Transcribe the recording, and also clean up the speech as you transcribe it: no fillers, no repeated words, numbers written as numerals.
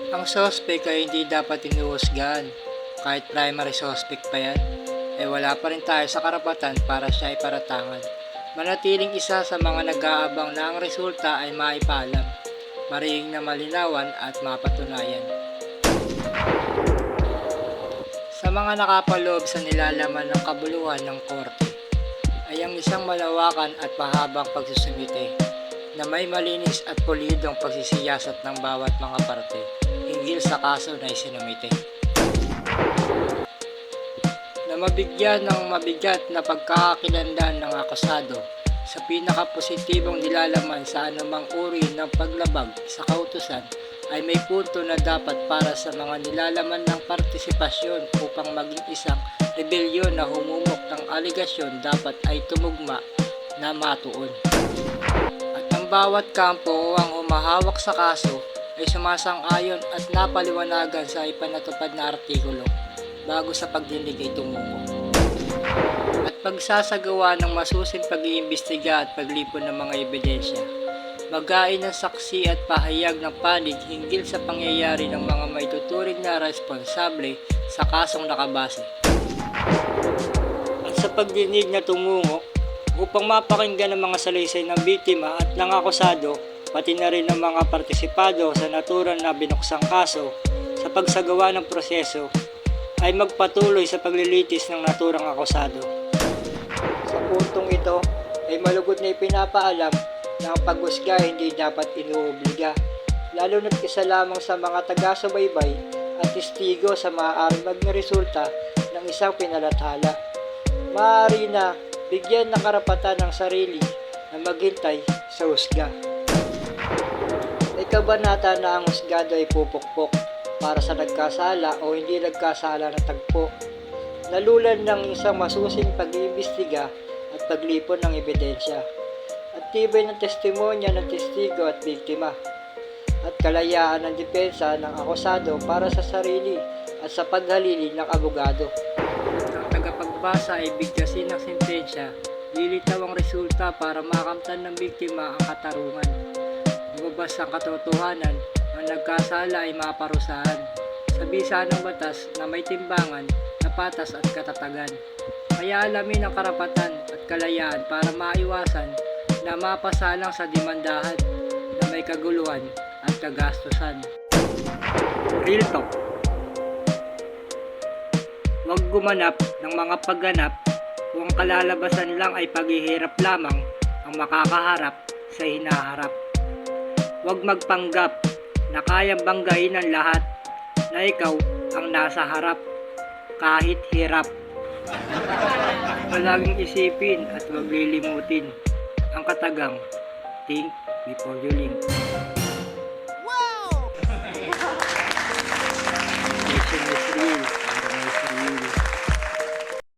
Ang suspect ay hindi dapat inuhusgahan. Kahit primary suspect pa yan, wala pa rin tayo sa karapatan para siya iparatangan. Manatiling isa sa mga nag-aabang na ang resulta ay maipaalam, marihing na malinawan at mapatunayan. Sa mga nakapaloob sa nilalaman ng kabuluhan ng korte, ay ang isang malawakan at mahabang pagsusumite na may malinis at pulidong pagsisiyasat ng bawat mga parte hinggil sa kaso na isinumite. Na mabigyan ng mabigat na pagkakakilanlan ng akusado sa pinakapositibong nilalaman sa anumang uri ng paglabag sa kautusan ay may punto na dapat para sa mga nilalaman ng partisipasyon upang maging isang rebelyon na humumok ng aligasyon dapat ay tumugma na matuon. At ang bawat kampo o ang humahawak sa kaso ay sumasang-ayon at napaliwanagan sa ipanatupad na artikulo bago sa pagdinig ay tumuko. At pagsasagawa ng masusing pag-iimbestiga at paglipon ng mga ebidensya, magain ng saksi at pahayag ng panig hinggil sa pangyayari ng mga maituturing na responsable sa kasong nakabase. At sa pagdinig na tumungo, upang mapakinggan ang mga salaysay ng biktima at ng akusado, pati na rin ng mga partisipado sa naturang na binuksang kaso, sa pagsagawa ng proseso, ay magpatuloy sa paglilitis ng naturang akusado. Sa puntong ito, ay malugod na ipinapaalam na ang paghusga hindi dapat inuobliga, lalo na't isa lamang sa mga taga-subaybay at testigo sa maaaring maging resulta ng isang pinalathala. Maaari na bigyan ng karapatan ng sarili na maghintay sa husga. May kabanata na ang husgado ay pupukpok para sa nagkasala o hindi nagkasala na tagpo, nalulan ng isang masusing pag-iimbestiga at paglipon ng ebidensya, at tibay ng testimonya ng testigo at biktima, at kalayaan ng depensa ng akusado para sa sarili at sa paghalili ng abogado. Ang tagapagbasa ay bigkasin ng sentensya, lilitaw ang resulta para makamtan ng biktima ang katarungan. Lumabas ang katotohanan, ang nagkasala ay maparusahan sa bisa ng batas na may timbangan na patas at katatagan. Kaya alamin ang karapatan at kalayaan para maiwasan na mapasalang sa demandahan na may kaguluhan at kagastusan. Real talk. Huwag gumanap ng mga pagganap kung ang kalalabasan lang ay paghihirap lamang ang makakaharap sa hinaharap. Huwag magpanggap na kayang banggain ang lahat na ikaw ang nasa harap kahit hirap. Palaging isipin at huwag lilimutin ang katagang think before you link.